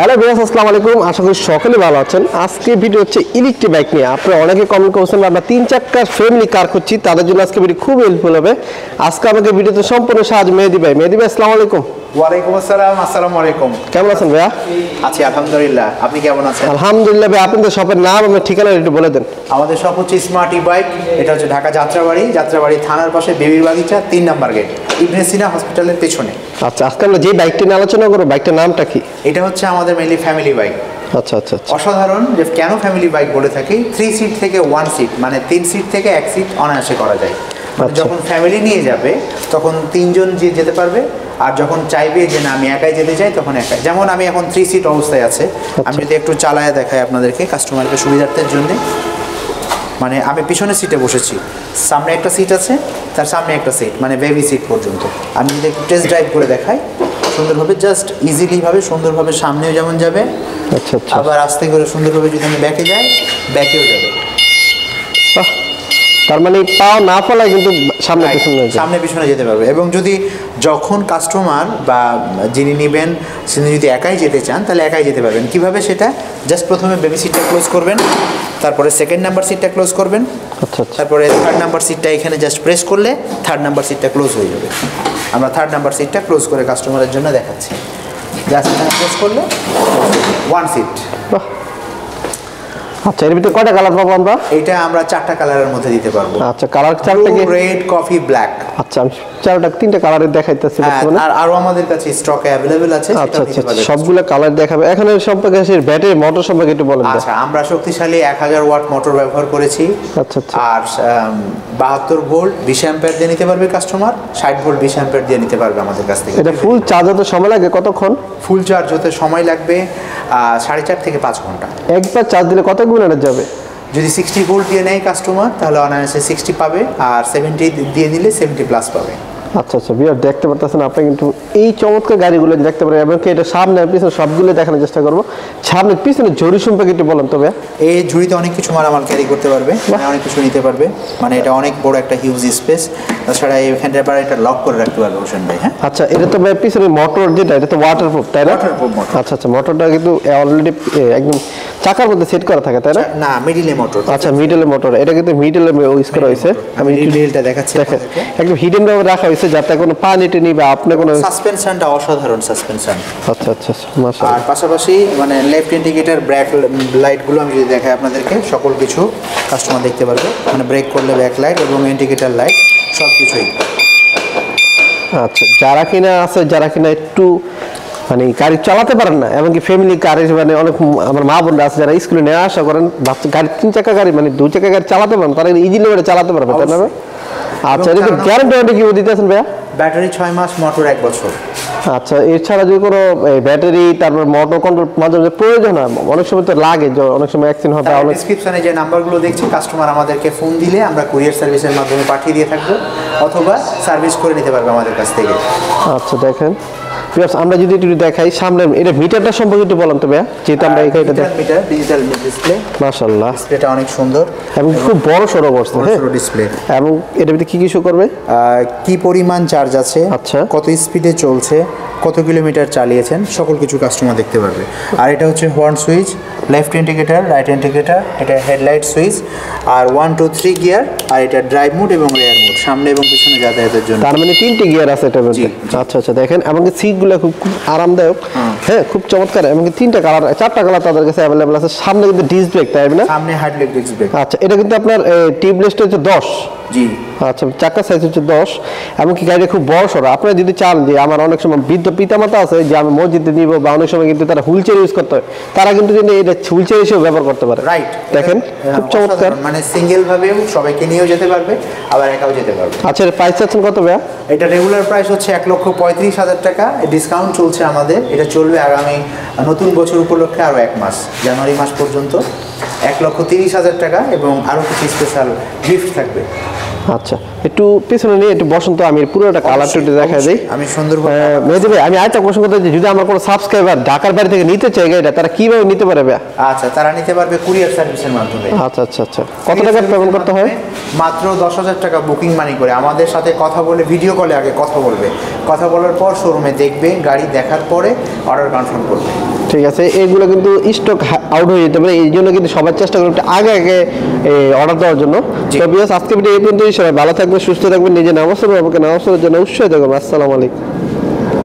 Hello viewers, আসসালামু আলাইকুম। আশা করি সকলে ভালো আছেন। আজকে ভিডিও হচ্ছে ইলেকট্রিক বাইক নিয়ে। আপনারা অনেকে কমেন্ট করছেন আমরা 3 চাকার ফ্যামিলি কার খুঁজছি, তাদের জন্য আজকে ভিডিও খুব হেল্পফুল হবে। আজকে আমাকে ভিডিওতে সম্পূর্ণ সাহায্য মেহেদী ভাই। আসসালামু আলাইকুম। ওয়ালাইকুম আসসালাম। আসসালামু আলাইকুম। কেমন আছেন ভাইয়া? আছি আলহামদুলিল্লাহ। আপনি কেমন আছেন? আলহামদুলিল্লাহ ভাই। আপনাদের শপের নাম এবং ঠিকানা একটু বলে দেন। আমাদের শপ হচ্ছে স্মার্ট ই বাইক। এটা হচ্ছে ঢাকা যাত্রাবাড়ি থানার পাশে বেবির বাগিচা 3 নাম্বার গেট, ইবনে সিনা হসপিটালের পেছনে। আচ্ছা, আজকে আমরা যে বাইকটি নিয়ে আলোচনা করব, বাইকটার নামটা কি? এটা হচ্ছে আমাদের মেইনলি ফ্যামিলি বাইক। আচ্ছা আচ্ছা আচ্ছা। অসাধারণ। যে কেন ফ্যামিলি বাইক বলে থাকি, 3 সিট থেকে 1 সিট, মানে 3 সিট থেকে 1 সিট অনায়াসে করা যায়। যখন ফ্যামিলি নিয়ে যাবে তখন 3 জন যেতে পারবে, আর যখন চাইবে যে না আমি একাই যেতে চাই তখন একাই। যেমন আমি এখন 3 সিট অবস্থায় আছে, আমি যদি একটু চালায় দেখাই আপনাদেরকে কাস্টমারকে সুবিধার্থের জন্য। মানে আমি পিছনের সিটে বসেছি, সামনে একটা সিট আছে, তার সামনে একটা সিট, মানে বেবি সিট পর্যন্ত। আমি যদি একটু টেস্ট ড্রাইভ করে দেখাই সুন্দরভাবে, জাস্ট ইজিলিভাবে সুন্দরভাবে সামনেও যেমন যাবে, আচ্ছা আচ্ছা, আবার আস্তে করে সুন্দরভাবে যদি আমি ব্যাকে যাই ব্যাকেও যাবে। তার মানে পাও না ফলায় কিন্তু সামনে পিছনে যেতে পারবে। এবং যদি যখন কাস্টমার বা যিনি নেবেন তিনি যদি একাই যেতে চান তাহলে একাই যেতে পারবেন। কিভাবে সেটা? জাস্ট প্রথমে বেবি সিটটা ক্লোজ করবেন, তারপরে সেকেন্ড নাম্বার সিটটা ক্লোজ করবেন, আচ্ছা, তারপরে থার্ড নাম্বার সিটটা এখানে জাস্ট প্রেস করলে থার্ড নাম্বার সিটটা ক্লোজ হয়ে যাবে। আমরা থার্ড নাম্বার সিটটা ক্লোজ করে কাস্টমারের জন্য দেখাচ্ছি। জাস্ট এখানে প্রেস করলে 1 সিট। আচ্ছা, এর ভিতরে কয়টা কালার পাবো আমরা? এটা আমরা 4টা কালারের মধ্যে দিতে পারবো। আচ্ছা, কালার 4টা কি? Red, coffee, black. আচ্ছা, আমি 3টা কালারের দেখাইতেছি বর্তমানে। আর আরো আমাদের কাছে স্টকে अवेलेबल আছে। আচ্ছা আচ্ছা, সবগুলো কালার দেখাবে। এখন এর সম্পর্কে এর ব্যাটারি মোটর সম্পর্কে একটু বলেন। আচ্ছা, আমরা শক্তিশালী 1000 ওয়াট মোটর ব্যবহার করেছি। আচ্ছা আচ্ছা। আর 72 ভোল্ট 20 অ্যাম্পিয়ার দিয়ে নিতে পারবে কাস্টমার, 60 ভোল্ট 20 অ্যাম্পিয়ার দিয়ে নিতে পারবে আমাদের কাছ থেকে। এটা ফুল চার্জ হতে সময় লাগে কতক্ষণ? ফুল চার্জ হতে সময় লাগবে 4.5 থেকে 5 ঘন্টা। একবার চার্জ দিলে কত মিনিট যাবে? যদি 60 ভোল্ট দিয়ে নেয় কাস্টমার তাহলে অনায়াসে 60 পাবে, আর 70 দিয়ে দিলে 70 প্লাস পাবে। আচ্ছা আচ্ছা, ভিউয়ার দেখতে পারতেছেন আপনি কিন্তু এই চমৎকার গাড়িগুলো দেখতে পারেন। এবং এটা সামনে আর পিছনে সবগুলো দেখানোর চেষ্টা করবো। সামনে পিছনে ঝুড়ি সম্পর্কে একটু বলেন তবে। এই ঝুড়িতে অনেক কিছু মালামাল ক্যারি করতে পারবে, অনেক কিছু নিতে পারবে। মানে এটা অনেক বড় একটা হিউজ স্পেস। তাছাড়া এখানটা আবার এটা লক করে রাখতে পারবে হোসেন ভাই। হ্যাঁ, আচ্ছা, এটা তো পিছনে মোটর যেটা, এটা তো ওয়াটারপ্রুফ, তাই না? Waterproof motor. আচ্ছা আচ্ছা, মোটরটা কিন্তু অলরেডি একদম চাকার মধ্যে সেট করা থাকে, তাই না? না, মিডলে মোটর। আচ্ছা, মিডলে মোটর। এটা কিন্তু মিডলে ইউজ করা হয়েছে। আমি ডিটেইলটা দেখাচ্ছি। একদম হিডেন ভাবে রাখা হয়েছে যাতে কোনো পানি টেনে বা আপনি কোনো সাসপেনশনটা অসাধারণ সাসপেনশন। আচ্ছা আচ্ছা, মাশাআল্লাহ। আর পাশাপাশি মানে লেফট ইন্ডিকেটর, ব্রেক লাইটগুলো আমি যদি দেখাই আপনাদেরকে, সকল কিছু কাস্টমার দেখতে পারবে। মানে ব্রেক করলে ব্যাক লাইট এবং ইন্ডিকেটর লাইট সব কিছুই। আচ্ছা, যারা কিনা একটু মানে গাড়ি চালাতে পারেন না, এমনকি ফ্যামিলি গাড়ি, মানে অনেক আমার মা বোনরা আছে যারা স্কুলে নিয়ে আসা করেন, বাচ্চা গাড়ি 3 চাকা গাড়ি মানে 2 চাকা গাড়ি চালাতে পারেন, তারা ইজিলি করে চালাতে পারবে, তাই না? আচ্ছা, এটা গ্যারান্টি কি দিতেছেন ভাইয়া? ব্যাটারি 6 মাস, মোটর 1 বছর। আচ্ছা, এছাড়া যদি কোনো ব্যাটারি তারপর মোটর কন্ট্রোল মাঝে মাঝে প্রয়োজন হয়, অনেক সময় তো লাগে, অনেক সময় অ্যাক্সিডেন্ট হবে। ডেসক্রিপশনে যে নাম্বারগুলো দেখছি কাস্টমার আমাদেরকে ফোন দিলে আমরা কুরিয়ার সার্ভিসের মাধ্যমে পাঠিয়ে দিয়ে থাকবো, অথবা সার্ভিস করে নিতে পারবে আমাদের কাছ থেকে। আচ্ছা, দেখেন আমরা যদি একটু দেখাই সামনে, এটা মিটারটা সম্পর্কে একটু বলেন তো ভাইয়া, যেটা আমরা এখানে মিটার, ডিজিটাল ডিসপ্লে। মাশাআল্লাহ, ডিসপ্লেটা অনেক সুন্দর এবং খুব বড় সরো বস্তু। হ্যাঁ, ডিসপ্লে। এবং এটার ভিতরে কি কি শো করবে? কি পরিমাণ চার্জ আছে, আচ্ছা, কত স্পিডে চলছে, কত কিলোমিটার চালিয়েছেন, সকল কিছু কাস্টমার দেখতে পারবে। আর এটা হচ্ছে horn switch, left indicator, right indicator, এটা হেডলাইট সুইচ, আর 1 2 3 গিয়ার, আর এটা ড্রাইভ মোড এবং রেয়ার মোড, সামনে এবং পিছনে যাতায়াতের জন্য। তার মানে 3টি গিয়ার আছে এটার মধ্যে। আচ্ছা আচ্ছা, দেখেন এমনকি সিটগুলো খুব আরামদায়ক। হ্যাঁ, খুব চমৎকার। এমনকি 3টা কালার, 4টা কালার তাদের কাছে অ্যাভেলেবল আছে। সামনে কিন্তু ডিস্ক ব্রেক, তাই না? সামনে হাইড্রোলিক ডিস্ক ব্রেক। আচ্ছা, এটা কিন্তু আপনার টিউবলেসটা হচ্ছে 10। জি। আচ্ছা, চাকার সাইজ হচ্ছে 10। এমনকি গাড়িটা খুব বড় সড়ো। আপনারা যদি চান যে আমার অনেক সময় বৃদ্ধ পিতামাতা আছে যে আমি মসজিদে নিব, বা অনেক সময় কিন্তু তারা হুইল চেয়ার ইউজ করতে হয়, তারা কিন্তু এটা হুইল চেয়ার হিসেবে ব্যবহার করতে পারে। রাইট, দেখেন খুব চমৎকার। মানে সিঙ্গেল ভাবেও সবাইকে নিয়েও যেতে পারবে, আবার একাও যেতে পারবে। আচ্ছা, এর প্রাইস চাচ্ছেন কত ভাইয়া? এটা রেগুলার প্রাইস হচ্ছে 1,35,000 টাকা। ডিসকাউন্ট চলছে আমাদের, এটা চলবে আগামী নতুন বছর উপলক্ষে আরও 1 মাস, জানুয়ারি মাস পর্যন্ত। 1,30,000 টাকা, এবং আরও কিছু স্পেশাল গিফট থাকবে। আচ্ছা, একটু পিছনে নিয়ে একটু বসন্ত, আমি পুরোটা কালারটা একটু দেখা দিই। আমি সুন্দরভাবে মেহেদী ভাই, আমি আরেকটা প্রশ্ন করতে চাই, যদি আমার কোনো সাবস্ক্রাইবার ঢাকার বাইরে থেকে নিতে চাই গাড়িটা, তারা কিভাবে নিতে পারবে? আচ্ছা, তারা নিতে পারবে কুরিয়ার সার্ভিসের মাধ্যমে। আচ্ছা আচ্ছা আচ্ছা, কত টাকা পেমেন্ট করতে হয়? মাত্র 10,000 টাকা বুকিং মানি করে আমাদের সাথে কথা বলে, ভিডিও কলে আগে কথা বলবে, কথা বলার পর শোরুমে দেখবে, গাড়ি দেখার পরে অর্ডার কনফার্ম করবে। ঠিক আছে, এগুলো কিন্তু স্টক আউট হয়ে যেতে পারে, এই জন্য কিন্তু সবার চেষ্টা করবে একটু আগে আগে অর্ডার দেওয়ার জন্য। তো বিকজ আজকে ভিডিও এই পর্যন্তই, সবাই ভালো থাকবেন, সুস্থ থাকবেন, নিজে নামাজ পড়বেন, আমাকে নামাজ পড়ার জন্য উৎসাহিত করবেন। আসসালামু আলাইকুম।